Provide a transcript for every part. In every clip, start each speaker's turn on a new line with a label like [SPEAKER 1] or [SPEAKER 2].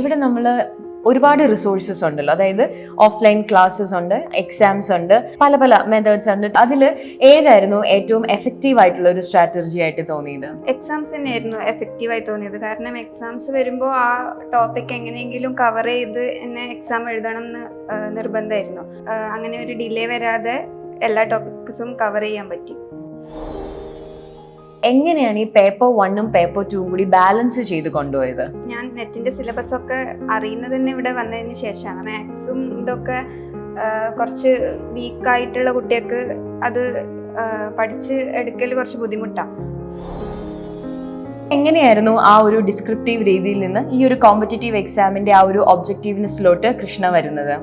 [SPEAKER 1] ഇവിടെ നമ്മൾ ഒരുപാട് റിസോഴ്സസ് ഉണ്ടല്ലോ, അതായത് ഓഫ്ലൈൻ ക്ലാസ്സസ് ഉണ്ട്, എക്സാംസ് ഉണ്ട്, പല പല മെത്തേഡ്സ് ഉണ്ട്. അതിൽ ഏതായിരുന്നു ഏറ്റവും എഫക്റ്റീവ് ആയിട്ടുള്ള ഒരു സ്ട്രാറ്റജി ആയിട്ട് തോന്നിയത്?
[SPEAKER 2] എക്സാംസ് തന്നെയായിരുന്നു എഫക്റ്റീവായി തോന്നിയത്. കാരണം എക്സാംസ് വരുമ്പോൾ ആ ടോപ്പിക് എങ്ങനെയെങ്കിലും കവർ ചെയ്ത് എന്നെ എക്സാം എഴുതണം എന്ന് നിർബന്ധമായിരുന്നു. അങ്ങനെ ഒരു ഡിലേ വരാതെ എല്ലാ ടോപ്പിക്സും കവർ ചെയ്യാൻ പറ്റി.
[SPEAKER 1] എങ്ങനെയാണ് ഈ പേപ്പർ 1ഉം പേപ്പർ 2ഉം കൂടി ബാലൻസ് ചെയ്ത് കൊണ്ടുപോയത്?
[SPEAKER 2] ഞാൻ നെറ്റിന്റെ സിലബസ് ഒക്കെ അറിയുന്നത് തന്നെ ഇവിടെ വന്നതിന് ശേഷമാണ്. മാത്സും ഇതൊക്കെ കുറച്ച് വീക്കായിട്ടുള്ള കുട്ടികൾക്ക് അത് പഠിച്ച് എടുക്കൽ കുറച്ച് ബുദ്ധിമുട്ടാണ്.
[SPEAKER 1] എങ്ങനെയായിരുന്നു ആ ഒരു ഡിസ്ക്രിപ്റ്റീവ് രീതിയിൽ നിന്ന് ഈ ഒരു കോമ്പറ്റേറ്റീവ് എക്സാമിന്റെ ആ ഒരു ഒബ്ജക്റ്റീവ്നെസ്സിലോട്ട് കൃഷ്ണ വരുന്നത്?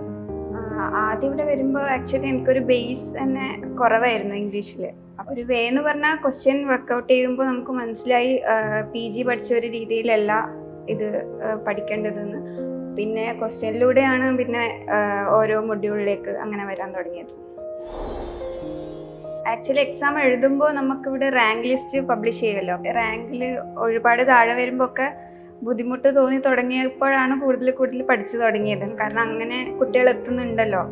[SPEAKER 2] ആദ്യം ഇവിടെ വരുമ്പോൾ ആക്ച്വലി എനിക്കൊരു ബേസ് തന്നെ കുറവായിരുന്നു ഇംഗ്ലീഷിൽ. അപ്പോൾ ഒരു വേ എന്ന് പറഞ്ഞാൽ ക്വസ്റ്റ്യൻ വർക്കൗട്ട് ചെയ്യുമ്പോൾ നമുക്ക് മനസ്സിലായി PG പഠിച്ച ഒരു രീതിയിലല്ല ഇത് പഠിക്കേണ്ടതെന്ന്. പിന്നെ ക്വസ്റ്റ്യനിലൂടെയാണ് പിന്നെ ഓരോ മൊഡ്യൂളിലേക്ക് അങ്ങനെ വരാൻ തുടങ്ങിയത്. ആക്ച്വലി എക്സാം എഴുതുമ്പോൾ നമുക്കിവിടെ റാങ്ക് ലിസ്റ്റ് പബ്ലിഷ് ചെയ്യുമല്ലോ. റാങ്കിൽ ഒരുപാട് താഴെ വരുമ്പോൾ ഒക്കെ ബുദ്ധിമുട്ട് തോന്നി തുടങ്ങിയപ്പോഴാണ് കൂടുതൽ പഠിച്ചു തുടങ്ങിയത്. കാരണം അങ്ങനെ കുട്ടികൾ എത്തുന്നുണ്ടല്ലോ,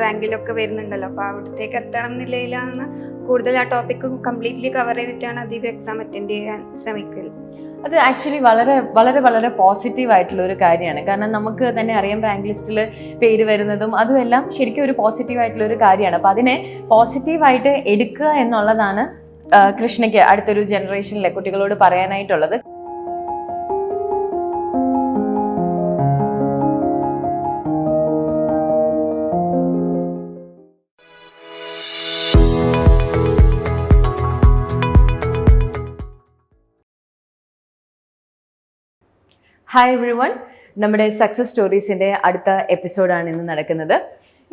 [SPEAKER 2] റാങ്കിലൊക്കെ വരുന്നുണ്ടല്ലോ. അപ്പോൾ അവിടത്തേക്ക് എത്തണം എന്നില്ലയിലാണ് കൂടുതൽ ആ ടോപ്പിക്ക് കംപ്ലീറ്റ്ലി കവർ ചെയ്തിട്ടാണ് അധികം എക്സാം അറ്റൻഡ് ചെയ്യാൻ ശ്രമിക്കൽ.
[SPEAKER 1] അത് ആക്ച്വലി വളരെ വളരെ വളരെ പോസിറ്റീവ് ആയിട്ടുള്ള ഒരു കാര്യമാണ്. കാരണം നമുക്ക് തന്നെ അറിയാം റാങ്ക് ലിസ്റ്റിൽ പേര് വരുന്നതും അതുമെല്ലാം ശരിക്കും ഒരു പോസിറ്റീവ് ആയിട്ടുള്ള ഒരു കാര്യമാണ്. അപ്പോൾ അതിനെ പോസിറ്റീവായിട്ട് എടുക്കുക എന്നുള്ളതാണ് കൃഷ്ണയ്ക്ക് അടുത്തൊരു ജനറേഷനിലെ കുട്ടികളോട് പറയാനായിട്ടുള്ളത്. ഹായ് എവ്രി വൺ, നമ്മുടെ സക്സസ് സ്റ്റോറീസിൻ്റെ അടുത്ത എപ്പിസോഡാണ് ഇന്ന് നടക്കുന്നത്.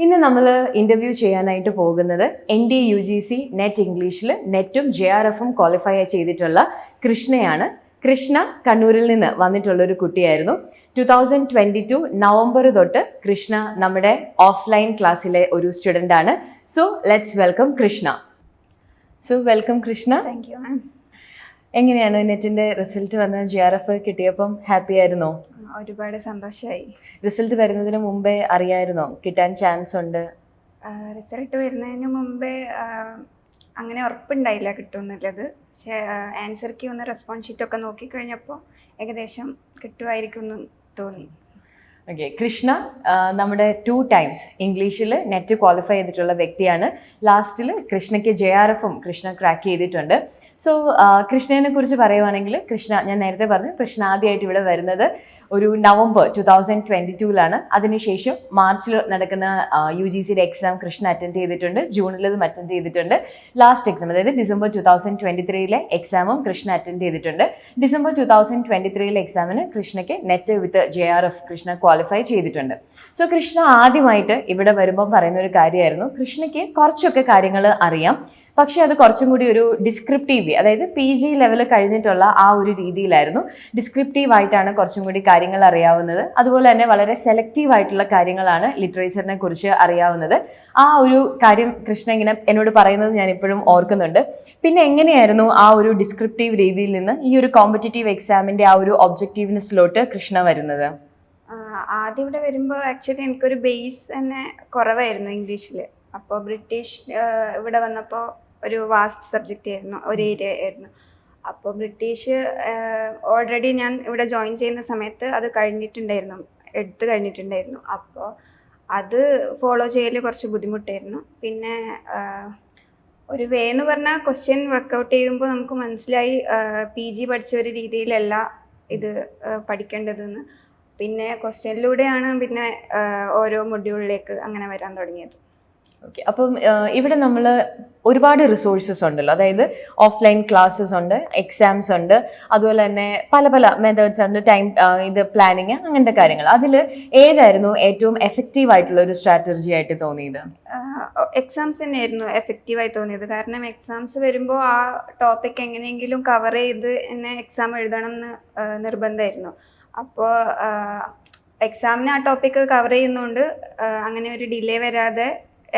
[SPEAKER 1] ഇന്ന് നമ്മൾ ഇൻ്റർവ്യൂ ചെയ്യാനായിട്ട് പോകുന്നത് NDA UGC നെറ്റ് ഇംഗ്ലീഷിൽ നെറ്റും JRFും ക്വാളിഫൈ ചെയ്തിട്ടുള്ള കൃഷ്ണയാണ്. കൃഷ്ണ കണ്ണൂരിൽ നിന്ന് വന്നിട്ടുള്ളൊരു കുട്ടിയായിരുന്നു. 2022 നവംബർ തൊട്ട് കൃഷ്ണ നമ്മുടെ ഓഫ്ലൈൻ ക്ലാസ്സിലെ ഒരു സ്റ്റുഡൻ്റാണ്. So let's welcome Krishna. So welcome Krishna.
[SPEAKER 2] Thank you ma'am.
[SPEAKER 1] എങ്ങനെയാണ് നെറ്റിൻ്റെ റിസൾട്ട് വന്ന് JRF കിട്ടിയപ്പം ഹാപ്പി ആയിരുന്നോ?
[SPEAKER 2] ഒരുപാട് സന്തോഷമായി.
[SPEAKER 1] റിസൾട്ട് വരുന്നതിന് മുമ്പേ അറിയായിരുന്നോ കിട്ടാൻ ചാൻസ് ഉണ്ട്?
[SPEAKER 2] റിസൾട്ട് വരുന്നതിന് മുമ്പേ അങ്ങനെ ഉറപ്പുണ്ടായില്ല കിട്ടുമെന്നുള്ളത്. പക്ഷേ ആൻസർ കീ ഒന്ന് റെസ്പോൺസ് ഷീറ്റൊക്കെ നോക്കിക്കഴിഞ്ഞപ്പോൾ ഏകദേശം കിട്ടുമായിരിക്കും എന്ന് തോന്നി.
[SPEAKER 1] ഓക്കെ, കൃഷ്ണ നമ്മുടെ 2 ടൈംസ് ഇംഗ്ലീഷിൽ നെറ്റ് ക്വാളിഫൈ ചെയ്തിട്ടുള്ള വ്യക്തിയാണ്. ലാസ്റ്റിൽ കൃഷ്ണയ്ക്ക് JRFും കൃഷ്ണ ക്രാക്ക് ചെയ്തിട്ടുണ്ട്. സോ കൃഷ്ണനെ കുറിച്ച് പറയുവാണെങ്കിൽ, കൃഷ്ണ ഞാൻ നേരത്തെ പറഞ്ഞു, കൃഷ്ണ ആദ്യമായിട്ട് ഇവിടെ വരുന്നത് ഒരു നവംബർ 2022 അതിനുശേഷം മാർച്ചിൽ നടക്കുന്ന UGCയുടെ എക്സാം കൃഷ്ണ അറ്റൻഡ് ചെയ്തിട്ടുണ്ട്. ജൂണിലതും അറ്റൻഡ് ചെയ്തിട്ടുണ്ട്. ലാസ്റ്റ് എക്സാം അതായത് ഡിസംബർ 2023 എക്സാമും കൃഷ്ണ അറ്റൻഡ് ചെയ്തിട്ടുണ്ട്. ഡിസംബർ 2023 എക്സാമിന് കൃഷ്ണയ്ക്ക് നെറ്റ് വിത്ത് JRF കൃഷ്ണ ക്വാളിഫൈ ചെയ്തിട്ടുണ്ട്. സോ കൃഷ്ണ ആദ്യമായിട്ട് ഇവിടെ വരുമ്പോൾ പറയുന്ന ഒരു കാര്യമായിരുന്നു, കൃഷ്ണയ്ക്ക് കുറച്ചൊക്കെ കാര്യങ്ങൾ അറിയാം, പക്ഷേ അത് കുറച്ചും കൂടി ഒരു ഡിസ്ക്രിപ്റ്റീവ്, അതായത് PG ലെവൽ കഴിഞ്ഞിട്ടുള്ള ആ ഒരു രീതിയിലായിരുന്നു. ഡിസ്ക്രിപ്റ്റീവ് ആയിട്ടാണ് കുറച്ചും കൂടി കാര്യങ്ങൾ അറിയാവുന്നത്. അതുപോലെ തന്നെ വളരെ സെലക്റ്റീവ് ആയിട്ടുള്ള കാര്യങ്ങളാണ് ലിറ്ററേച്ചറിനെ കുറിച്ച് അറിയാവുന്നത്. ആ ഒരു കാര്യം കൃഷ്ണ ഇങ്ങനെ എന്നോട് പറയുന്നത് ഞാൻ ഇപ്പോഴും ഓർക്കുന്നുണ്ട്. പിന്നെ എങ്ങനെയായിരുന്നു ആ ഒരു ഡിസ്ക്രിപ്റ്റീവ് രീതിയിൽ നിന്ന് ഈ ഒരു കോമ്പറ്റേറ്റീവ് എക്സാമിൻ്റെ ആ ഒരു ഒബ്ജക്റ്റീവ്നെസ്സിലോട്ട് കൃഷ്ണ വരുന്നത്?
[SPEAKER 2] ആദ്യം ഇവിടെ വരുമ്പോൾ ആക്ച്വലി എനിക്കൊരു ബേസ് തന്നെ കുറവായിരുന്നു ഇംഗ്ലീഷിൽ. അപ്പോൾ ബ്രിട്ടീഷ് ഇവിടെ വന്നപ്പോൾ ഒരു വാസ്റ്റ് സബ്ജക്റ്റ് ആയിരുന്നു, ഒരു ഏരിയ ആയിരുന്നു. അപ്പോൾ ബ്രിട്ടീഷ് ഓൾറെഡി ഞാൻ ഇവിടെ ജോയിൻ ചെയ്യുന്ന സമയത്ത് അത് എടുത്തു കഴിഞ്ഞിട്ടുണ്ടായിരുന്നു. അപ്പോൾ അത് ഫോളോ ചെയ്യൽ കുറച്ച് ബുദ്ധിമുട്ടായിരുന്നു. പിന്നെ ഒരു വേ എന്ന് പറഞ്ഞാൽ ക്വസ്റ്റ്യൻ വർക്കൗട്ട് ചെയ്യുമ്പോൾ നമുക്ക് മനസ്സിലായി PG പഠിച്ച ഒരു രീതിയിലല്ല ഇത് പഠിക്കേണ്ടതെന്ന്. പിന്നെ ക്വസ്റ്റ്യനിലൂടെയാണ് പിന്നെ ഓരോ മൊഡ്യൂളിലേക്ക് അങ്ങനെ വരാൻ തുടങ്ങിയത്.
[SPEAKER 1] ഓക്കെ, അപ്പം ഇവിടെ നമ്മൾ ഒരുപാട് റിസോഴ്സസ് ഉണ്ടല്ലോ, അതായത് ഓഫ്ലൈൻ ക്ലാസ്സസ് ഉണ്ട്, എക്സാംസ് ഉണ്ട്, അതുപോലെ തന്നെ പല പല മെത്തേഡ്സ് ഉണ്ട്, ഇത് പ്ലാനിങ്, അങ്ങനത്തെ കാര്യങ്ങൾ. അതിൽ ഏതായിരുന്നു ഏറ്റവും എഫക്റ്റീവ് ആയിട്ടുള്ള ഒരു സ്ട്രാറ്റജി ആയിട്ട് തോന്നിയത്?
[SPEAKER 2] എക്സാംസ് തന്നെയായിരുന്നു എഫക്റ്റീവായി തോന്നിയത്. കാരണം എക്സാംസ് വരുമ്പോൾ ആ ടോപ്പിക് എങ്ങനെയെങ്കിലും കവർ ചെയ്ത് എന്നെ എക്സാം എഴുതണം എന്ന് നിർബന്ധമായിരുന്നു. അപ്പോൾ എക്സാമിന് ആ ടോപ്പിക്ക് കവർ ചെയ്യുന്നതുകൊണ്ട് അങ്ങനെ ഒരു ഡിലേ വരാതെ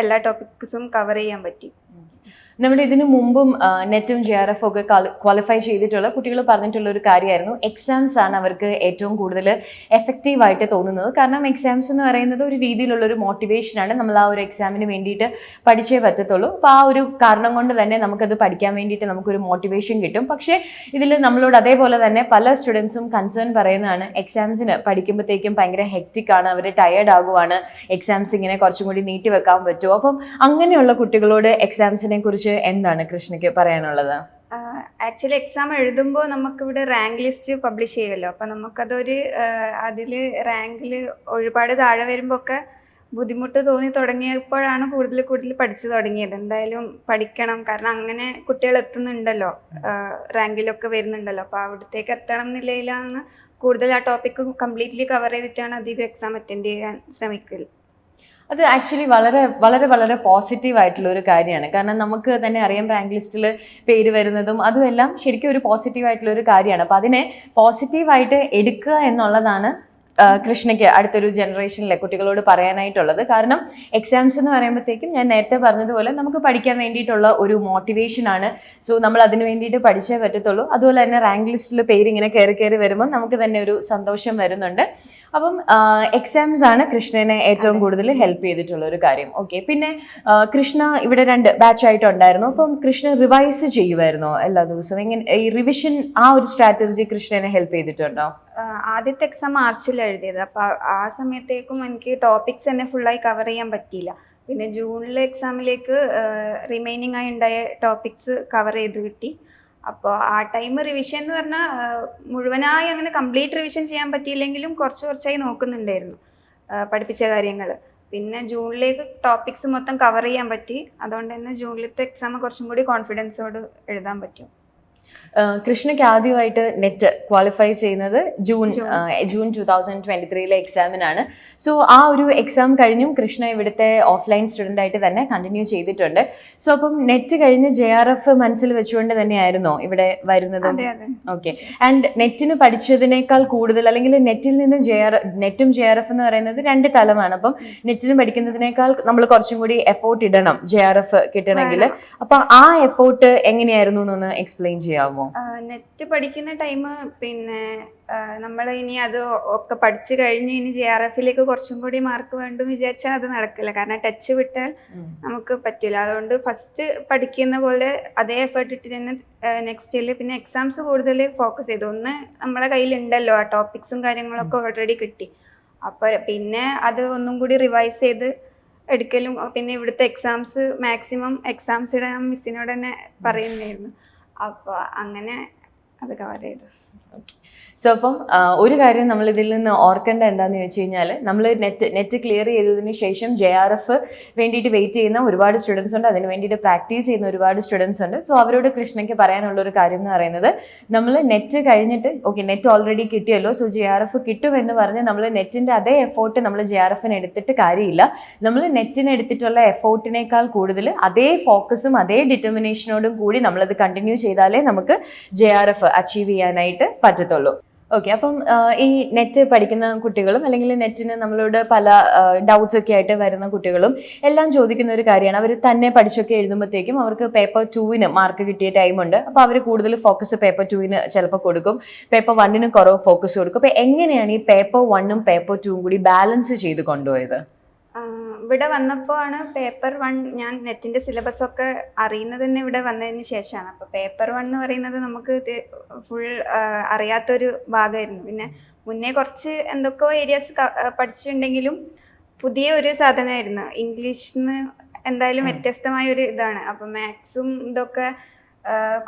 [SPEAKER 2] എല്ലാ ടോപ്പിക്സും കവർ ചെയ്യാൻ പറ്റി.
[SPEAKER 1] നമ്മുടെ ഇതിനു മുമ്പും നെറ്റും JRF ഒക്കെ ക്വാളിഫൈ ചെയ്തിട്ടുള്ള കുട്ടികൾ പറഞ്ഞിട്ടുള്ള ഒരു കാര്യമായിരുന്നു, എക്സാംസ് ആണ് അവർക്ക് ഏറ്റവും കൂടുതൽ എഫക്റ്റീവായിട്ട് തോന്നുന്നത്. കാരണം എക്സാംസ് എന്ന് പറയുന്നത് ഒരു രീതിയിലുള്ളൊരു മോട്ടിവേഷനാണ്. നമ്മൾ ആ ഒരു എക്സാമിന് വേണ്ടിയിട്ട് പഠിച്ചേ പറ്റത്തുള്ളൂ. അപ്പോൾ ആ ഒരു കാരണം കൊണ്ട് തന്നെ നമുക്കത് പഠിക്കാൻ വേണ്ടിയിട്ട് നമുക്കൊരു മോട്ടിവേഷൻ കിട്ടും. പക്ഷേ ഇതിൽ നമ്മളോട് അതേപോലെ തന്നെ പല സ്റ്റുഡൻസും കൺസേൺ പറയുന്നതാണ്, എക്സാംസിന് പഠിക്കുമ്പോഴത്തേക്കും ഭയങ്കര ഹെക്റ്റിക് ആണ്, അവർ ടയേർഡ് ആകുവാണ്, എക്സാംസ് ഇങ്ങനെ കുറച്ചും കൂടി നീട്ടി വെക്കാൻ പറ്റുമോ? അപ്പം അങ്ങനെയുള്ള കുട്ടികളോട് എക്സാംസിനെ കുറിച്ച് എന്താണ് കൃഷ്ണയ്ക്ക് പറയാനുള്ളത്?
[SPEAKER 2] ആക്ച്വലി എക്സാം എഴുതുമ്പോൾ നമുക്കിവിടെ റാങ്ക് ലിസ്റ്റ് പബ്ലിഷ് ചെയ്യുമല്ലോ. അപ്പം നമുക്കതൊരു അതിൽ റാങ്കിൽ ഒരുപാട് താഴെ വരുമ്പോൾ ഒക്കെ ബുദ്ധിമുട്ട് തോന്നി തുടങ്ങിയപ്പോഴാണ് കൂടുതൽ പഠിച്ചു തുടങ്ങിയത്. എന്തായാലും പഠിക്കണം, കാരണം അങ്ങനെ കുട്ടികൾ എത്തുന്നുണ്ടല്ലോ, റാങ്കിലൊക്കെ വരുന്നുണ്ടല്ലോ. അപ്പോൾ അവിടത്തേക്ക് എത്തണം എന്നില്ലയിലാണ് കൂടുതൽ ആ ടോപ്പിക്ക് കംപ്ലീറ്റ്ലി കവർ ചെയ്തിട്ടാണ് അധികം എക്സാം അറ്റൻഡ് ചെയ്യാൻ ശ്രമിക്കൽ.
[SPEAKER 1] അത് ആക്ച്വലി വളരെ വളരെ വളരെ പോസിറ്റീവ് ആയിട്ടുള്ള ഒരു കാര്യമാണ്. കാരണം നമുക്ക് തന്നെ അറിയാം റാങ്ക് ലിസ്റ്റിൽ പേര് വരുന്നതും അതുമെല്ലാം ശരിക്കും ഒരു പോസിറ്റീവ് ആയിട്ടുള്ള ഒരു കാര്യമാണ്. അപ്പോൾ അതിനെ പോസിറ്റീവായിട്ട് എടുക്കുക എന്നുള്ളതാണ് കൃഷ്ണയ്ക്ക് അടുത്തൊരു ജനറേഷനിലെ കുട്ടികളോട് പറയാനായിട്ടുള്ളത്. കാരണം എക്സാംസ് എന്ന് പറയുമ്പോഴത്തേക്കും ഞാൻ നേരത്തെ പറഞ്ഞതുപോലെ നമുക്ക് പഠിക്കാൻ വേണ്ടിയിട്ടുള്ള ഒരു മോട്ടിവേഷനാണ്. സോ നമ്മൾ അതിന് വേണ്ടിയിട്ട് പഠിച്ചേ പറ്റത്തുള്ളൂ. അതുപോലെ തന്നെ റാങ്ക് ലിസ്റ്റിൽ പേര് ഇങ്ങനെ കയറി വരുമ്പോൾ നമുക്ക് തന്നെ ഒരു സന്തോഷം വരുന്നുണ്ട്. അപ്പം എക്സാംസ് ആണ് കൃഷ്ണനെ ഏറ്റവും കൂടുതൽ ഹെൽപ്പ് ചെയ്തിട്ടുള്ള ഒരു കാര്യം. ഓക്കെ, പിന്നെ കൃഷ്ണ ഇവിടെ 2 ബാച്ചായിട്ടുണ്ടായിരുന്നു. അപ്പം കൃഷ്ണ റിവൈസ് ചെയ്യുമായിരുന്നോ എല്ലാ ദിവസവും? എങ്ങനെ ഈ റിവിഷൻ ആ ഒരു സ്ട്രാറ്റജി കൃഷ്ണനെ ഹെൽപ്പ് ചെയ്തിട്ടുണ്ടോ?
[SPEAKER 2] ആദ്യത്തെ എക്സാം മാർച്ചിൽ എഴുതിയത്. അപ്പോൾ ആ സമയത്തേക്കും എനിക്ക് ടോപ്പിക്സ് തന്നെ ഫുള്ളായി കവർ ചെയ്യാൻ പറ്റിയില്ല. പിന്നെ ജൂണിലെ എക്സാമിലേക്ക് റിമൈനിങ് ആയി ഉണ്ടായ ടോപ്പിക്സ് കവർ ചെയ്ത് കിട്ടി. അപ്പോൾ ആ ടൈം റിവിഷൻ എന്ന് പറഞ്ഞാൽ മുഴുവനായി അങ്ങനെ കംപ്ലീറ്റ് റിവിഷൻ ചെയ്യാൻ പറ്റിയില്ലെങ്കിലും കുറച്ചായി നോക്കുന്നുണ്ടായിരുന്നു പഠിപ്പിച്ച കാര്യങ്ങൾ. പിന്നെ ജൂണിലേക്ക് ടോപ്പിക്സ് മൊത്തം കവർ ചെയ്യാൻ പറ്റി. അതുകൊണ്ട് തന്നെ ജൂണിലത്തെ എക്സാം കുറച്ചും കൂടി കോൺഫിഡൻസോട് എഴുതാൻ പറ്റും.
[SPEAKER 1] കൃഷ്ണയ്ക്ക് ആദ്യമായിട്ട് നെറ്റ് ക്വാളിഫൈ ചെയ്യുന്നത് ജൂൺ 2023 എക്സാമിനാണ്. സോ ആ ഒരു എക്സാം കഴിഞ്ഞും കൃഷ്ണ ഇവിടുത്തെ ഓഫ്ലൈൻ സ്റ്റുഡൻ്റ് ആയിട്ട് തന്നെ കണ്ടിന്യൂ ചെയ്തിട്ടുണ്ട്. സോ അപ്പം നെറ്റ് കഴിഞ്ഞ് JRF മനസ്സിൽ വെച്ചുകൊണ്ട് തന്നെയായിരുന്നോ ഇവിടെ വരുന്നത്? ഓക്കെ. ആൻഡ് നെറ്റിന് പഠിച്ചതിനേക്കാൾ കൂടുതൽ, അല്ലെങ്കിൽ നെറ്റിൽ നിന്ന് നെറ്റും JRF എന്ന് പറയുന്നത് 2 തലമാണ്. അപ്പം നെറ്റിന് പഠിക്കുന്നതിനേക്കാൾ നമ്മൾ കുറച്ചും കൂടി എഫോർട്ട് ഇടണം JRF കിട്ടണമെങ്കിൽ. അപ്പം ആ എഫോർട്ട് എങ്ങനെയായിരുന്നു എന്നൊന്ന് എക്സ്പ്ലെയിൻ ചെയ്യാമോ?
[SPEAKER 2] നെറ്റ് പഠിക്കുന്ന ടൈം പിന്നെ നമ്മൾ ഇനി അത് ഒക്കെ പഠിച്ചു കഴിഞ്ഞ് ഇനി JRFിലേക്ക് കുറച്ചും കൂടി മാർക്ക് വേണ്ടെന്ന് വിചാരിച്ചാൽ അത് നടക്കില്ല. കാരണം ടച്ച് വിട്ടാൽ നമുക്ക് പറ്റില്ല. അതുകൊണ്ട് ഫസ്റ്റ് പഠിക്കുന്ന പോലെ അതേ എഫേർട്ട് ഇട്ട് തന്നെ നെക്സ്റ്റ് ഇയറിൽ പിന്നെ എക്സാംസ് കൂടുതൽ ഫോക്കസ് ചെയ്തു. ഒന്ന് നമ്മളെ കയ്യിലുണ്ടല്ലോ, ആ ടോപ്പിക്സും കാര്യങ്ങളൊക്കെ ഓൾറെഡി കിട്ടി. അപ്പോൾ പിന്നെ അത് ഒന്നും കൂടി റിവൈസ് ചെയ്ത് എടുക്കലും, പിന്നെ ഇവിടുത്തെ എക്സാംസ് മാക്സിമം എക്സാംസ് ഇടാൻ മിസ്സിനോട് തന്നെ പറയുന്നതായിരുന്നു. അപ്പോൾ അങ്ങനെ അത് കവർ ചെയ്തു.
[SPEAKER 1] സോ അപ്പം ഒരു കാര്യം നമ്മൾ ഇതിൽ നിന്ന് ഓർക്കേണ്ട എന്താണെന്ന് ചോദിച്ചു കഴിഞ്ഞാൽ, നമ്മൾ നെറ്റ് ക്ലിയർ ചെയ്തതിന് ശേഷം JRF വേണ്ടിയിട്ട് വെയിറ്റ് ചെയ്യുന്ന ഒരുപാട് സ്റ്റുഡൻസ് ഉണ്ട്, അതിന് വേണ്ടിയിട്ട് പ്രാക്ടീസ് ചെയ്യുന്ന ഒരുപാട് സ്റ്റുഡൻസ് ഉണ്ട്. സോ അവരോട് കൃഷ്ണയ്ക്ക് പറയാനുള്ള ഒരു കാര്യം എന്ന് പറയുന്നത്, നമ്മൾ നെറ്റ് കഴിഞ്ഞിട്ട് ഓക്കെ നെറ്റ് ഓൾറെഡി കിട്ടിയല്ലോ, സോ JRF കിട്ടുമെന്ന് പറഞ്ഞ് നമ്മൾ നെറ്റിൻ്റെ അതേ എഫോർട്ട് നമ്മൾ JRFന് എടുത്തിട്ട് കാര്യമില്ല. നമ്മൾ നെറ്റിന് എടുത്തിട്ടുള്ള എഫോർട്ടിനേക്കാൾ കൂടുതൽ അതേ ഫോക്കസും അതേ ഡിറ്റർമിനേഷനോടും കൂടി നമ്മളത് കണ്ടിന്യൂ ചെയ്താലേ നമുക്ക് JRF അച്ചീവ് ചെയ്യാനായിട്ട് പറ്റത്തുള്ളൂ. ഓക്കെ. അപ്പം ഈ നെറ്റ് പഠിക്കുന്ന കുട്ടികളും അല്ലെങ്കിൽ നെറ്റിന് നമ്മളോട് പല ഡൗട്ട്സ് ഒക്കെ ആയിട്ട് വരുന്ന കുട്ടികളും എല്ലാം ചോദിക്കുന്ന ഒരു കാര്യമാണ്, അവർ തന്നെ പഠിച്ചൊക്കെ എഴുതുമ്പോഴത്തേക്കും അവർക്ക് പേപ്പർ 2-ന് മാർക്ക് കിട്ടിയ ടൈമുണ്ട്. അപ്പോൾ അവർ കൂടുതൽ ഫോക്കസ് പേപ്പർ 2-ന് ചിലപ്പോൾ കൊടുക്കും, പേപ്പർ 1-ന് കുറവ് ഫോക്കസ് കൊടുക്കും. അപ്പോൾ എങ്ങനെയാണ് ഈ പേപ്പർ 1-ഉം പേപ്പർ 2-ഉം കൂടി ബാലൻസ് ചെയ്ത് കൊണ്ടുപോയത്?
[SPEAKER 2] ഇവിടെ വന്നപ്പോൾ ആണ് പേപ്പർ 1 ഞാൻ നെറ്റിൻ്റെ സിലബസൊക്കെ അറിയുന്നത് തന്നെ ഇവിടെ വന്നതിന് ശേഷമാണ്. അപ്പോൾ പേപ്പർ 1 എന്ന് പറയുന്നത് നമുക്ക് ഫുൾ അറിയാത്തൊരു ഭാഗമായിരുന്നു. പിന്നെ മുന്നേ കുറച്ച് എന്തൊക്കെയോ ഏരിയാസ് പഠിച്ചിട്ടുണ്ടെങ്കിലും പുതിയ ഒരു സാധനമായിരുന്നു. ഇംഗ്ലീഷിൽ നിന്ന് എന്തായാലും വ്യത്യസ്തമായ ഒരു ഇതാണ്. അപ്പോൾ മാത്സും ഇതൊക്കെ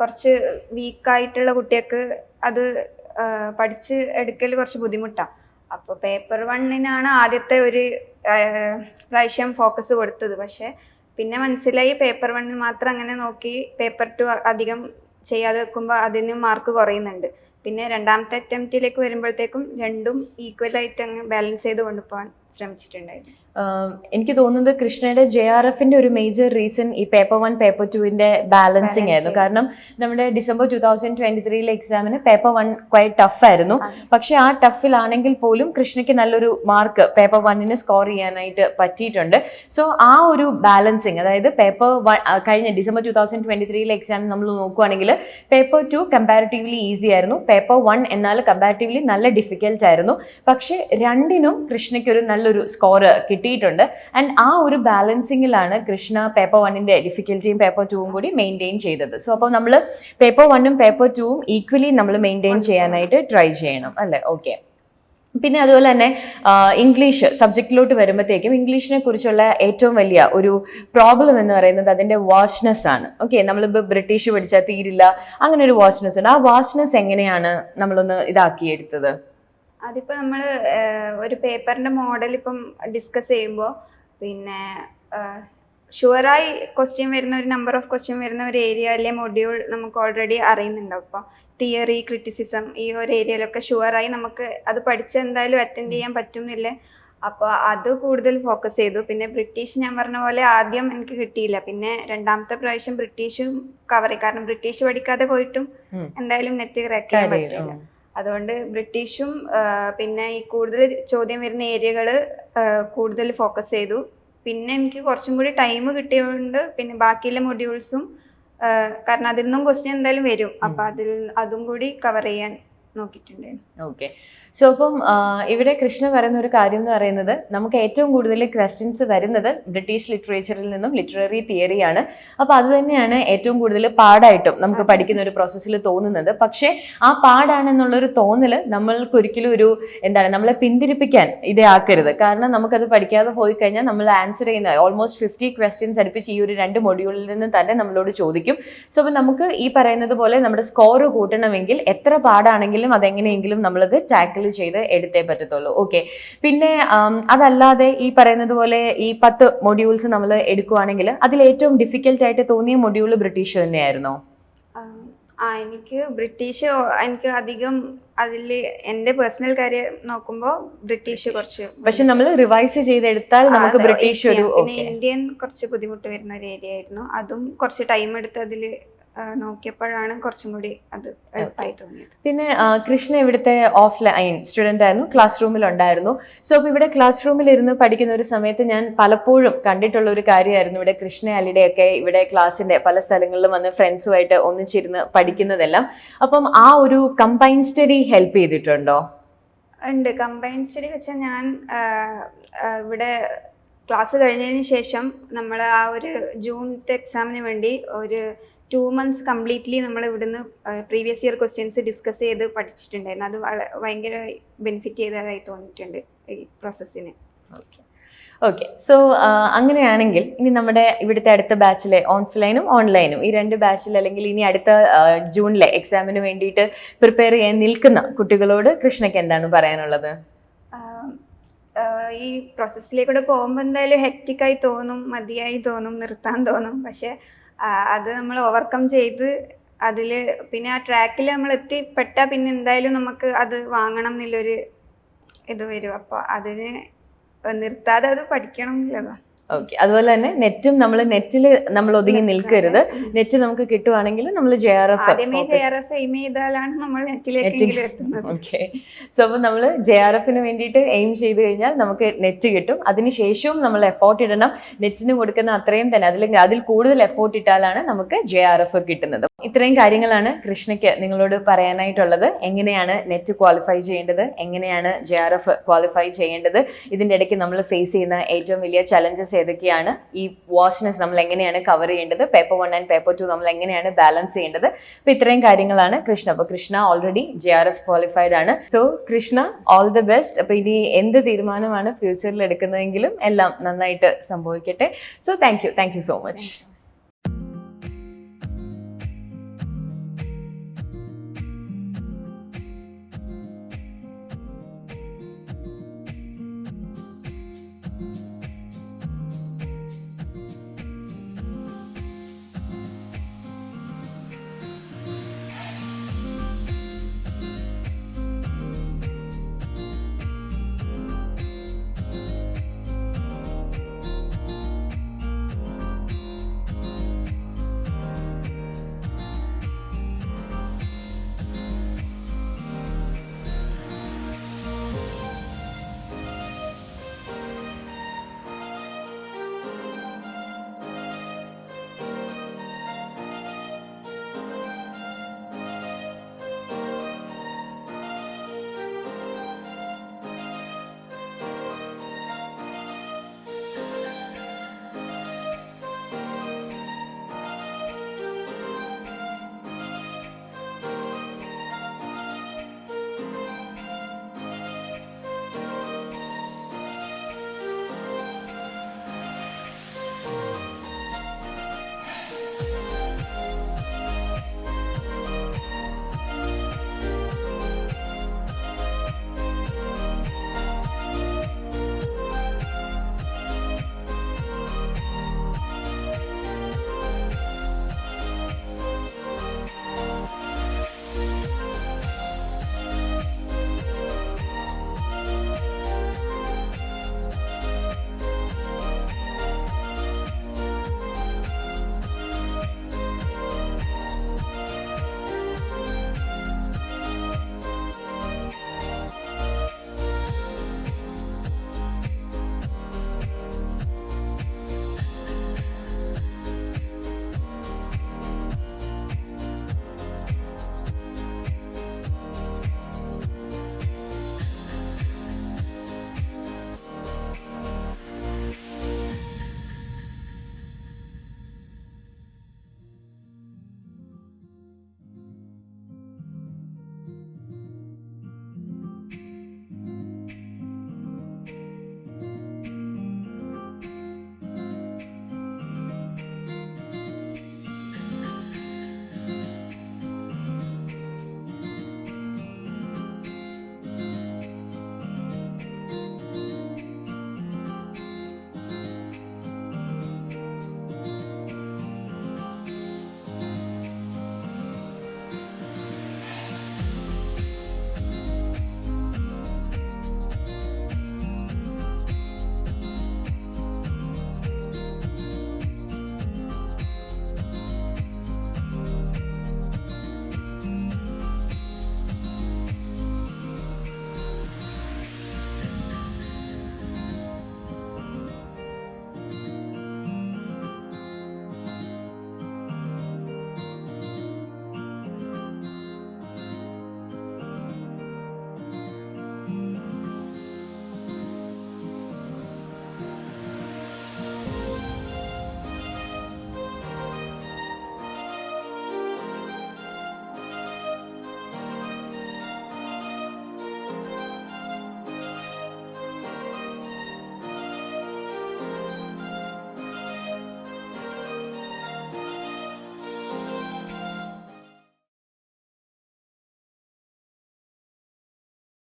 [SPEAKER 2] കുറച്ച് വീക്കായിട്ടുള്ള കുട്ടികൾക്ക് അത് പഠിച്ച് എടുക്കൽ കുറച്ച് ബുദ്ധിമുട്ടാണ്. അപ്പോൾ പേപ്പർ 1-നാണ് ആദ്യത്തെ ഒരു പ്രാവശ്യം ഫോക്കസ് കൊടുത്തത്. പക്ഷേ പിന്നെ മനസ്സിലായി പേപ്പർ 1 മാത്രം അങ്ങനെ നോക്കി പേപ്പർ 2 അധികം ചെയ്യാതെ വെക്കുമ്പോൾ അതിന് മാർക്ക് കുറയുന്നുണ്ട്. പിന്നെ രണ്ടാമത്തെ അറ്റംപ്റ്റിലേക്ക് വരുമ്പോഴത്തേക്കും രണ്ടും ഈക്വലായിട്ട് അങ്ങ് ബാലൻസ് ചെയ്ത് കൊണ്ടുപോകാൻ ശ്രമിച്ചിട്ടുണ്ടായിരുന്നു.
[SPEAKER 1] എനിക്ക് തോന്നുന്നത് കൃഷ്ണയുടെ JRFന്റെ ഒരു മേജർ റീസൺ ഈ പേപ്പർ 1 പേപ്പർ 2ന്റെ ബാലൻസിങ് ആയിരുന്നു. കാരണം നമ്മുടെ ഡിസംബർ 2023 എക്സാമിന് പേപ്പർ 1 ക്വൈറ്റ് ടഫ് ആയിരുന്നു. പക്ഷെ ആ ടഫിലാണെങ്കിൽ പോലും കൃഷ്ണയ്ക്ക് നല്ലൊരു മാർക്ക് പേപ്പർ 1ന് സ്കോർ ചെയ്യാനായിട്ട് പറ്റിയിട്ടുണ്ട്. സോ ആ ഒരു ബാലൻസിങ്, അതായത് പേപ്പർ 1 കഴിഞ്ഞ ഡിസംബർ 2023 എക്സാം നമ്മൾ നോക്കുകയാണെങ്കിൽ പേപ്പർ 2 കമ്പാരിറ്റീവ്ലി ഈസി ആയിരുന്നു, പേപ്പർ 1 എന്നാൽ കമ്പാരിറ്റീവ്ലി നല്ല ഡിഫിക്കൽട്ട് ആയിരുന്നു. പക്ഷെ രണ്ടിനും കൃഷ്ണയ്ക്ക് ഒരു നല്ലൊരു സ്കോർ കിട്ടിയിട്ടുണ്ട്. ആൻഡ് ആ ഒരു ബാലൻസിങ്ങിലാണ് കൃഷ്ണ പേപ്പർ 1ന്റെ ഡിഫിക്കൽറ്റിയും പേപ്പർ 2ഉം കൂടി മെയിൻറ്റെയിൻ ചെയ്തത്. സോ അപ്പോൾ നമ്മൾ പേപ്പർ 1ഉം പേപ്പർ 2ഉം ഈക്വലി നമ്മൾ മെയിൻറ്റെയിൻ ചെയ്യാനായിട്ട് ട്രൈ ചെയ്യണം അല്ലേ? ഓക്കെ. പിന്നെ അതുപോലെ തന്നെ ഇംഗ്ലീഷ് സബ്ജക്റ്റിലോട്ട് വരുമ്പോഴത്തേക്കും ഇംഗ്ലീഷിനെ കുറിച്ചുള്ള ഏറ്റവും വലിയ ഒരു പ്രോബ്ലം എന്ന് പറയുന്നത് അതിൻ്റെ വാച്ച്നെസ് ആണ്. ഓക്കെ, നമ്മളിപ്പോൾ ബ്രിട്ടീഷ് പഠിച്ചാൽ തീരില്ല, അങ്ങനെ ഒരു വാച്ച്നെസ് ഉണ്ട്. ആ വാച്ച്നെസ് എങ്ങനെയാണ് നമ്മളൊന്ന് ഇതാക്കിയെടുത്തത്?
[SPEAKER 2] അതിപ്പോൾ നമ്മൾ ഒരു പേപ്പറിൻ്റെ മോഡൽ ഇപ്പം ഡിസ്കസ് ചെയ്യുമ്പോൾ പിന്നെ ഷുവറായി ക്വസ്റ്റ്യൻ വരുന്ന ഒരു നമ്പർ ഓഫ് ക്വസ്റ്റ്യൻ വരുന്ന ഒരു ഏരിയ അല്ലെ മൊഡ്യൂൾ നമുക്ക് ഓൾറെഡി അറിയുന്നുണ്ടാവും. അപ്പോൾ തിയറി, ക്രിറ്റിസിസം, ഈ ഒരു ഏരിയയിലൊക്കെ ഷുവറായി നമുക്ക് അത് പഠിച്ച് എന്തായാലും അറ്റൻഡ് ചെയ്യാൻ പറ്റുന്നില്ലേ. അപ്പോൾ അത് കൂടുതൽ ഫോക്കസ് ചെയ്തു. പിന്നെ ബ്രിട്ടീഷ് ഞാൻ പറഞ്ഞ പോലെ ആദ്യം എനിക്ക് കിട്ടിയില്ല, പിന്നെ രണ്ടാമത്തെ പ്രാവശ്യം ബ്രിട്ടീഷും കവർ ചെയ്യും. കാരണം ബ്രിട്ടീഷ് പഠിക്കാതെ പോയിട്ടും എന്തായാലും നെറ്റ് ക്രാക്ക് ചെയ്യാൻ പറ്റില്ല. അതുകൊണ്ട് ബ്രിട്ടീഷും പിന്നെ ഈ കൂടുതൽ ചോദ്യം വരുന്ന ഏരിയകൾ കൂടുതൽ ഫോക്കസ് ചെയ്തു. പിന്നെ എനിക്ക് കുറച്ചും കൂടി ടൈം കിട്ടിയതുകൊണ്ട് പിന്നെ ബാക്കിയുള്ള മൊഡ്യൂൾസും കാരണം അതിൽ നിന്നും ക്വസ്റ്റ്യൻ എന്തായാലും വരും, അപ്പോൾ അതും കൂടി കവർ ചെയ്യാൻ നോക്കിയിട്ടുണ്ടായിരുന്നു.
[SPEAKER 1] ഓക്കെ. സോ അപ്പം ഇവിടെ കൃഷ്ണ പറയുന്ന ഒരു കാര്യം എന്ന് പറയുന്നത് നമുക്ക് ഏറ്റവും കൂടുതൽ ക്വസ്റ്റ്യൻസ് വരുന്നത് ബ്രിട്ടീഷ് ലിറ്ററേച്ചറിൽ നിന്നും ലിറ്റററി തിയറിയാണ്. അപ്പോൾ അത് തന്നെയാണ് ഏറ്റവും കൂടുതൽ പാടായിട്ടും നമുക്ക് പഠിക്കുന്ന ഒരു പ്രോസസ്സിൽ തോന്നുന്നത്. പക്ഷേ ആ പാടാണെന്നുള്ളൊരു തോന്നൽ നമ്മൾക്കൊരിക്കലും ഒരു നമ്മളെ പിന്തിരിപ്പിക്കാൻ ഇടയാക്കരുത്. കാരണം നമുക്കത് പഠിക്കാതെ പോയി കഴിഞ്ഞാൽ നമ്മൾ ആൻസർ ചെയ്യുന്ന ഓൾമോസ്റ്റ് 50 ക്വസ്റ്റ്യൻസ് അടുപ്പിച്ച് ഈ ഒരു 2 മൊഡ്യൂളിൽ നിന്ന് തന്നെ നമ്മളോട് ചോദിക്കും. സോ അപ്പം നമുക്ക് ഈ പറയുന്നത് പോലെ നമ്മുടെ സ്കോർ കൂട്ടണമെങ്കിൽ എത്ര പാടാണെങ്കിലും അതെങ്ങനെയെങ്കിലും നമ്മളത് ടാക്കിൾ ചെയ്ത് എടുത്തേ പറ്റത്തുള്ളൂ. ഓക്കെ. പിന്നെ അതല്ലാതെ ഈ പറയുന്നത് പോലെ ഈ 10 മൊഡ്യൂൾസ് നമ്മൾ എടുക്കുകയാണെങ്കിൽ അതിൽ ഏറ്റവും ഡിഫിക്കൽട്ട് ആയിട്ട് തോന്നിയ മൊഡ്യൂൾ ബ്രിട്ടീഷ് തന്നെയായിരുന്നോ?
[SPEAKER 2] എനിക്ക് ബ്രിട്ടീഷ് എനിക്ക് അധികം അതിൽ എൻ്റെ പേഴ്സണൽ കാര്യം നോക്കുമ്പോൾ ബ്രിട്ടീഷ് കുറച്ച്,
[SPEAKER 1] പക്ഷെ നമ്മൾ റിവൈസ് ചെയ്തെടുത്താൽ നമുക്ക് ബ്രിട്ടീഷ് ഒരു
[SPEAKER 2] ഇന്ത്യൻ കുറച്ച് ബുദ്ധിമുട്ട് വരുന്ന ഒരു ഏരിയ ആയിരുന്നു. അതും കുറച്ച് ടൈം എടുത്ത് അതിൽ നോക്കിയപ്പോഴാണ് കുറച്ചും കൂടി അത് എളുപ്പമായി തോന്നിയത്.
[SPEAKER 1] പിന്നെ കൃഷ്ണ ഇവിടുത്തെ ഓഫ്ലൈൻ സ്റ്റുഡൻ്റ് ആയിരുന്നു, ക്ലാസ് റൂമിലുണ്ടായിരുന്നു. സോ അപ്പോൾ ഇവിടെ ക്ലാസ് റൂമിൽ ഇരുന്ന് പഠിക്കുന്ന ഒരു സമയത്ത് ഞാൻ പലപ്പോഴും കണ്ടിട്ടുള്ള ഒരു കാര്യമായിരുന്നു ഇവിടെ കൃഷ്ണ അലിയുടെയൊക്കെ ഇവിടെ ക്ലാസ്സിൻ്റെ പല സ്ഥലങ്ങളിലും വന്ന് ഫ്രണ്ട്സുമായിട്ട് ഒന്നിച്ചിരുന്ന് പഠിക്കുന്നതെല്ലാം. അപ്പം ആ ഒരു കമ്പൈൻ സ്റ്റഡി ഹെൽപ്പ് ചെയ്തിട്ടുണ്ടോ?
[SPEAKER 2] ഉണ്ട്. കമ്പൈൻ സ്റ്റഡി വെച്ചാൽ ഞാൻ ഇവിടെ ക്ലാസ് കഴിഞ്ഞതിന് ശേഷം നമ്മൾ ആ ഒരു ജൂണിലത്തെ എക്സാമിന് വേണ്ടി ഒരു 2 months കംപ്ലീറ്റ്ലി നമ്മൾ ഇവിടുന്ന് പ്രീവിയസ് ഇയർ ക്വസ്റ്റ്യൻസ് ഡിസ്കസ് ചെയ്ത് പഠിച്ചിട്ടുണ്ടായിരുന്നു. അത് ഭയങ്കര ബെനിഫിറ്റ് ചെയ്തതായി തോന്നിയിട്ടുണ്ട് ഈ പ്രോസസ്സിന്.
[SPEAKER 1] ഓക്കെ. സോ അങ്ങനെയാണെങ്കിൽ ഇനി നമ്മുടെ ഇവിടുത്തെ അടുത്ത ബാച്ചിലെ ഓഫ്ലൈനും ഓൺലൈനും ഈ 2 ബാച്ചിൽ അല്ലെങ്കിൽ ഇനി അടുത്ത ജൂണിലെ എക്സാമിന് വേണ്ടിയിട്ട് പ്രിപ്പയർ ചെയ്യാൻ നിൽക്കുന്ന കുട്ടികളോട് കൃഷ്ണയ്ക്ക് എന്താണ് പറയാനുള്ളത്?
[SPEAKER 2] ഈ പ്രോസസ്സിലേക്കൂടെ പോകുമ്പോൾ എന്തായാലും ഹെക്റ്റിക്കായി തോന്നും, മതിയായി തോന്നും, നിർത്താൻ തോന്നും. പക്ഷേ അത് നമ്മൾ ഓവർകം ചെയ്ത് അതിൽ പിന്നെ ആ ട്രാക്കിൽ നമ്മൾ എത്തിപ്പെട്ടാൽ പിന്നെ എന്തായാലും നമുക്ക് അത് വാങ്ങണം എന്നുള്ളൊരു ഇത് വരും. അപ്പോൾ അതിന് നിർത്താതെ അത് പഠിക്കണം എന്നുള്ളതാണ്.
[SPEAKER 1] ഓക്കെ. അതുപോലെ തന്നെ നെറ്റും നെറ്റിൽ നമ്മൾ ഒതുങ്ങി നിൽക്കരുത്. നെറ്റ് നമുക്ക് കിട്ടുവാണെങ്കിൽ നമ്മൾ JRF
[SPEAKER 2] എയിം ചെയ്താലാണ് നമ്മൾ നെറ്റിലേക്ക് എത്തുന്നത്.
[SPEAKER 1] ഓക്കെ. സോ അപ്പോൾ നമ്മൾ JRFന് വേണ്ടിയിട്ട് എയിം ചെയ്ത് കഴിഞ്ഞാൽ നമുക്ക് നെറ്റ് കിട്ടും. അതിനുശേഷവും നമ്മൾ എഫോർട്ട് ഇടണം. നെറ്റിന് കൊടുക്കുന്ന അത്രയും തന്നെ അതിൽ കൂടുതൽ എഫോർട്ട് ഇട്ടാലാണ് നമുക്ക് JRF കിട്ടുന്നത്. ഇത്രയും കാര്യങ്ങളാണ് കൃഷ്ണയ്ക്ക് നിങ്ങളോട് പറയാനായിട്ടുള്ളത്. എങ്ങനെയാണ് നെറ്റ് ക്വാളിഫൈ ചെയ്യേണ്ടത്, എങ്ങനെയാണ് JRF ക്വാളിഫൈ ചെയ്യേണ്ടത്, ഇതിൻ്റെ ഇടയ്ക്ക് നമ്മൾ ഫേസ് ചെയ്യുന്ന ഏറ്റവും വലിയ ചലഞ്ചസ് ഏതൊക്കെയാണ്, ഈ വാച്ച്നെസ് നമ്മൾ എങ്ങനെയാണ് കവർ ചെയ്യേണ്ടത്, പേപ്പർ 1 ആൻഡ് പേപ്പർ 2 നമ്മൾ എങ്ങനെയാണ് ബാലൻസ് ചെയ്യേണ്ടത്. അപ്പോൾ ഇത്രയും കാര്യങ്ങളാണ് കൃഷ്ണ. അപ്പോൾ കൃഷ്ണ ഓൾറെഡി JRF ക്വാളിഫൈഡ് ആണ്. So Krishna, all the best. അപ്പോൾ ഇനി എന്ത് തീരുമാനമാണ് ഫ്യൂച്ചറിൽ എടുക്കുന്നതെങ്കിലും എല്ലാം നന്നായിട്ട് സംഭവിക്കട്ടെ. So thank you so much.